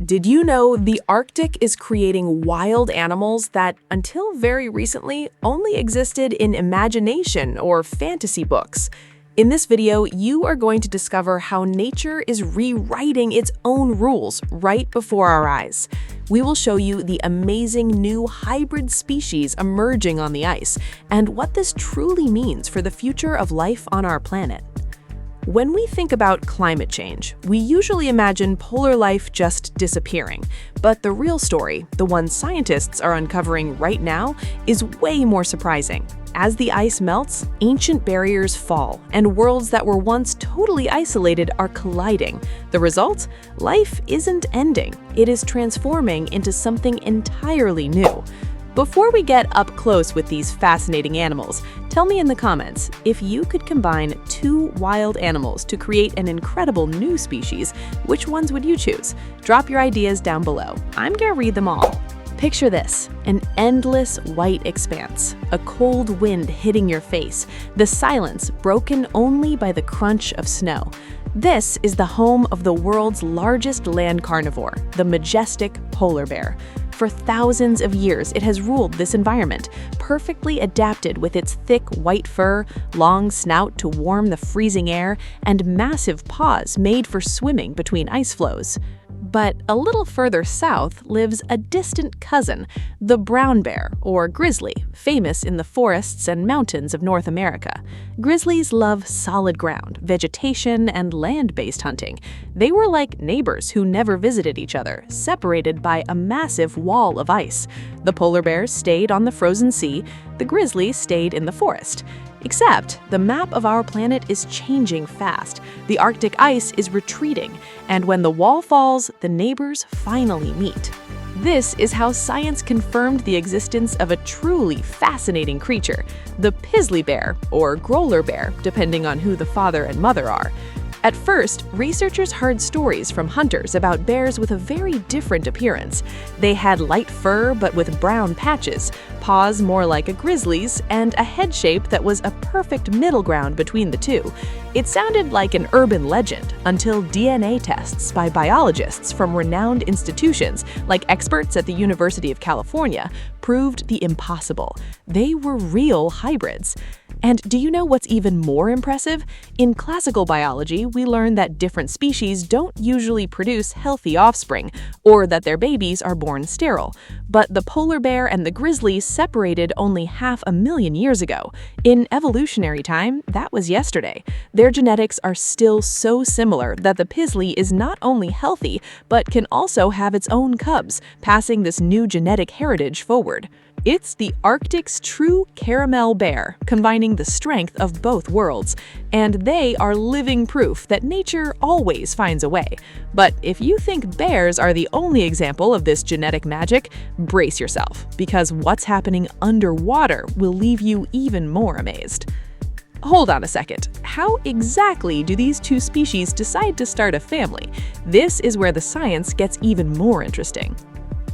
Did you know the Arctic is creating wild animals that, until very recently, only existed in imagination or fantasy books? In this video, you are going to discover how nature is rewriting its own rules right before our eyes. We will show you the amazing new hybrid species emerging on the ice and what this truly means for the future of life on our planet. When we think about climate change, we usually imagine polar life just disappearing. But the real story, the one scientists are uncovering right now, is way more surprising. As the ice melts, ancient barriers fall, and worlds that were once totally isolated are colliding. The result? Life isn't ending. It is transforming into something entirely new. Before we get up close with these fascinating animals, tell me in the comments, if you could combine two wild animals to create an incredible new species, which ones would you choose? Drop your ideas down below. I'm gonna read them all. Picture this, an endless white expanse, a cold wind hitting your face, the silence broken only by the crunch of snow. This is the home of the world's largest land carnivore, the majestic polar bear. For thousands of years, it has ruled this environment, perfectly adapted with its thick white fur, long snout to warm the freezing air, and massive paws made for swimming between ice floes. But a little further south lives a distant cousin, the brown bear, or grizzly, famous in the forests and mountains of North America. Grizzlies love solid ground, vegetation, and land-based hunting. They were like neighbors who never visited each other, separated by a massive wall of ice. The polar bears stayed on the frozen sea, the grizzly stayed in the forest. Except, the map of our planet is changing fast. The Arctic ice is retreating, and when the wall falls, the neighbors finally meet. This is how science confirmed the existence of a truly fascinating creature, the grizzly bear, or growler bear, depending on who the father and mother are. At first, researchers heard stories from hunters about bears with a very different appearance. They had light fur but with brown patches, paws more like a grizzly's, and a head shape that was a perfect middle ground between the two. It sounded like an urban legend until DNA tests by biologists from renowned institutions, like experts at the University of California, proved the impossible. They were real hybrids. And do you know what's even more impressive? In classical biology, we learn that different species don't usually produce healthy offspring, or that their babies are born sterile. But the polar bear and the grizzly separated only 500,000 years ago. In evolutionary time, that was yesterday. Their genetics are still so similar that the grizzly is not only healthy, but can also have its own cubs, passing this new genetic heritage forward. It's the Arctic's true caramel bear, combining the strength of both worlds. And they are living proof that nature always finds a way. But if you think bears are the only example of this genetic magic, brace yourself, because what's happening underwater will leave you even more amazed. Hold on a second. How exactly do these two species decide to start a family? This is where the science gets even more interesting.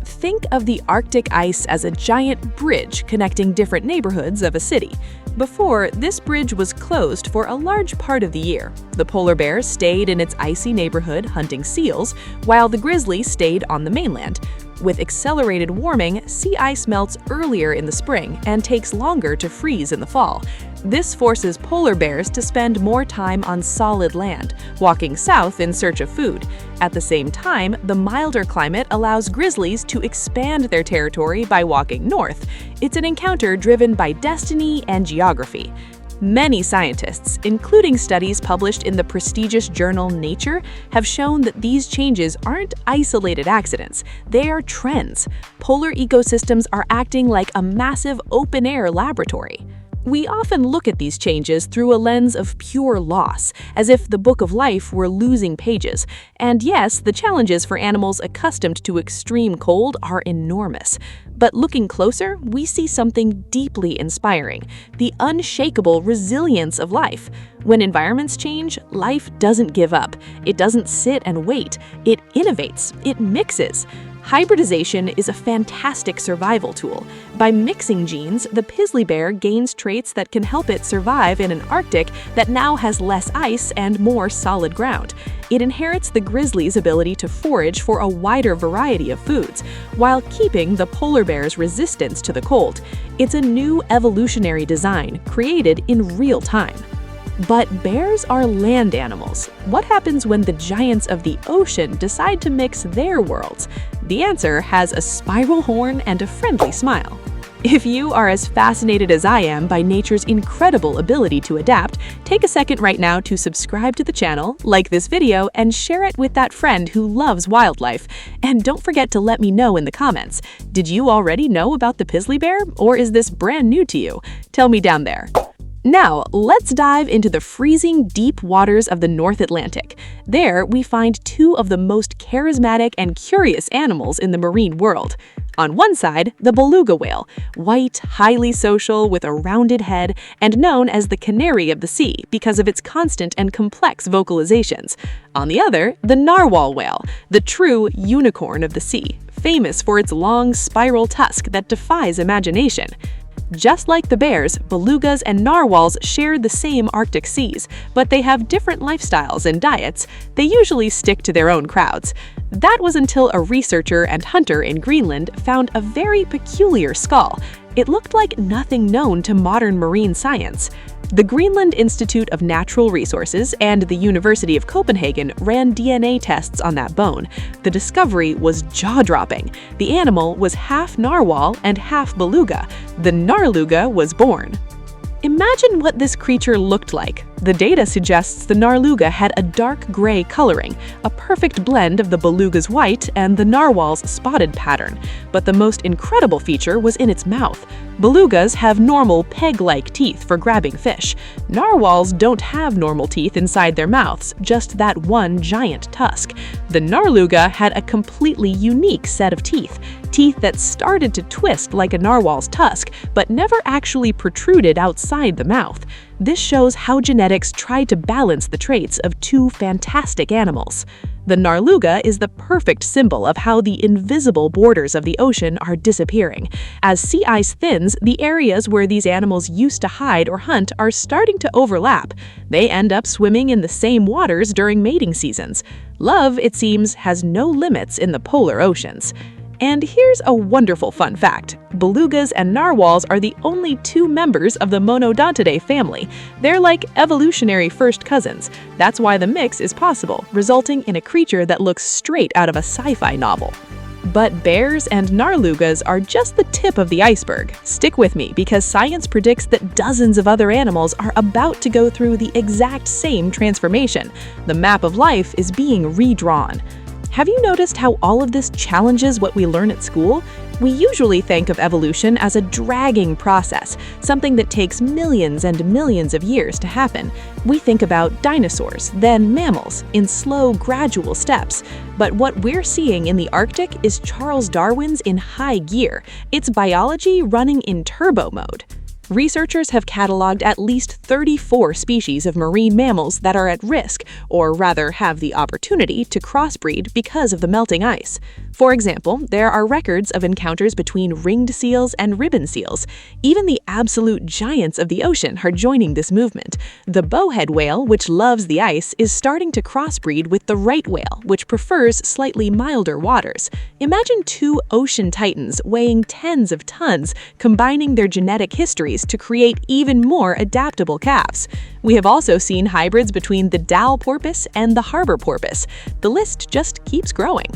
Think of the Arctic ice as a giant bridge connecting different neighborhoods of a city. Before, this bridge was closed for a large part of the year. The polar bear stayed in its icy neighborhood hunting seals, while the grizzly stayed on the mainland. With accelerated warming, sea ice melts earlier in the spring and takes longer to freeze in the fall. This forces polar bears to spend more time on solid land, walking south in search of food. At the same time, the milder climate allows grizzlies to expand their territory by walking north. It's an encounter driven by destiny and geography. Many scientists, including studies published in the prestigious journal Nature, have shown that these changes aren't isolated accidents. They are trends. Polar ecosystems are acting like a massive open-air laboratory. We often look at these changes through a lens of pure loss, as if the book of life were losing pages. And yes, the challenges for animals accustomed to extreme cold are enormous. But looking closer, we see something deeply inspiring: the unshakable resilience of life. When environments change, life doesn't give up. It doesn't sit and wait. It innovates. It mixes. Hybridization is a fantastic survival tool. By mixing genes, the grizzly bear gains traits that can help it survive in an Arctic that now has less ice and more solid ground. It inherits the grizzly's ability to forage for a wider variety of foods, while keeping the polar bear's resistance to the cold. It's a new evolutionary design created in real time. But bears are land animals. What happens when the giants of the ocean decide to mix their worlds? The answer has a spiral horn and a friendly smile. If you are as fascinated as I am by nature's incredible ability to adapt, take a second right now to subscribe to the channel, like this video, and share it with that friend who loves wildlife. And don't forget to let me know in the comments. Did you already know about the grizzly bear, or is this brand new to you? Tell me down there. Now, let's dive into the freezing deep waters of the North Atlantic. There, we find two of the most charismatic and curious animals in the marine world. On one side, the beluga whale, white, highly social, with a rounded head, and known as the canary of the sea because of its constant and complex vocalizations. On the other, the narwhal whale, the true unicorn of the sea, famous for its long spiral tusk that defies imagination. Just like the bears, belugas and narwhals share the same Arctic seas, but they have different lifestyles and diets. They usually stick to their own crowds. That was until a researcher and hunter in Greenland found a very peculiar skull. It looked like nothing known to modern marine science. The Greenland Institute of Natural Resources and the University of Copenhagen ran DNA tests on that bone. The discovery was jaw-dropping. The animal was half narwhal and half beluga. The narluga was born. Imagine what this creature looked like. The data suggests the narluga had a dark gray coloring, a perfect blend of the beluga's white and the narwhal's spotted pattern. But the most incredible feature was in its mouth. Belugas have normal peg-like teeth for grabbing fish. Narwhals don't have normal teeth inside their mouths, just that one giant tusk. The narluga had a completely unique set of teeth that started to twist like a narwhal's tusk, but never actually protruded outside the mouth. This shows how genetics tried to balance the traits of two fantastic animals. The narluga is the perfect symbol of how the invisible borders of the ocean are disappearing. As sea ice thins, the areas where these animals used to hide or hunt are starting to overlap. They end up swimming in the same waters during mating seasons. Love, it seems, has no limits in the polar oceans. And here's a wonderful fun fact. Belugas and narwhals are the only two members of the Monodontidae family. They're like evolutionary first cousins. That's why the mix is possible, resulting in a creature that looks straight out of a sci-fi novel. But bears and narlugas are just the tip of the iceberg. Stick with me because science predicts that dozens of other animals are about to go through the exact same transformation. The map of life is being redrawn. Have you noticed how all of this challenges what we learn at school? We usually think of evolution as a dragging process, something that takes millions and millions of years to happen. We think about dinosaurs, then mammals, in slow, gradual steps. But what we're seeing in the Arctic is Charles Darwin's in high gear. It's biology running in turbo mode. Researchers have cataloged at least 34 species of marine mammals that are at risk, or rather have the opportunity to crossbreed because of the melting ice. For example, there are records of encounters between ringed seals and ribbon seals. Even the absolute giants of the ocean are joining this movement. The bowhead whale, which loves the ice, is starting to crossbreed with the right whale, which prefers slightly milder waters. Imagine two ocean titans weighing tens of tons, combining their genetic histories to create even more adaptable calves. We have also seen hybrids between the Dall porpoise and the harbor porpoise. The list just keeps growing.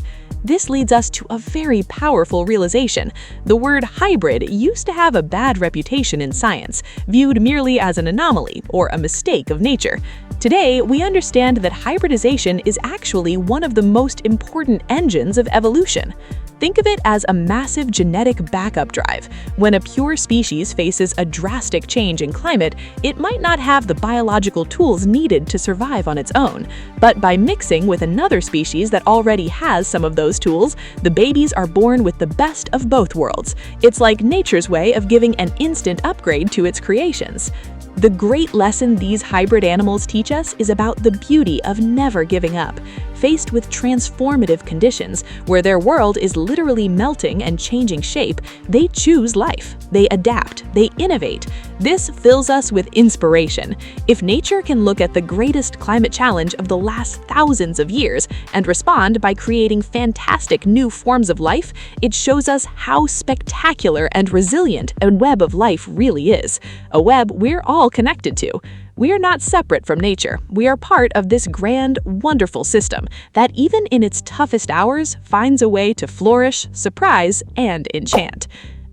This leads us to a very powerful realization. The word hybrid used to have a bad reputation in science, viewed merely as an anomaly or a mistake of nature. Today, we understand that hybridization is actually one of the most important engines of evolution. Think of it as a massive genetic backup drive. When a pure species faces a drastic change in climate, it might not have the biological tools needed to survive on its own. But by mixing with another species that already has some of those tools, the babies are born with the best of both worlds. It's like nature's way of giving an instant upgrade to its creations. The great lesson these hybrid animals teach us is about the beauty of never giving up. Faced with transformative conditions, where their world is literally melting and changing shape, they choose life. They adapt. They innovate. This fills us with inspiration. If nature can look at the greatest climate challenge of the last thousands of years and respond by creating fantastic new forms of life, it shows us how spectacular and resilient a web of life really is. A web we're all connected to. We're not separate from nature. We are part of this grand, wonderful system that even in its toughest hours finds a way to flourish, surprise, and enchant.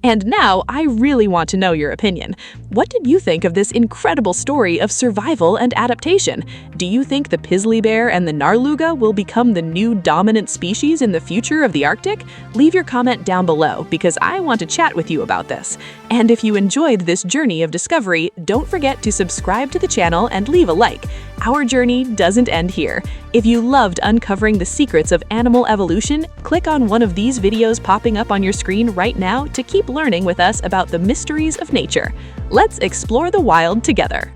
And now, I really want to know your opinion. What did you think of this incredible story of survival and adaptation? Do you think the Pizzly bear and the Narluga will become the new dominant species in the future of the Arctic? Leave your comment down below because I want to chat with you about this. And if you enjoyed this journey of discovery, don't forget to subscribe to the channel and leave a like. Our journey doesn't end here. If you loved uncovering the secrets of animal evolution, click on one of these videos popping up on your screen right now to keep learning with us about the mysteries of nature. Let's explore the wild together.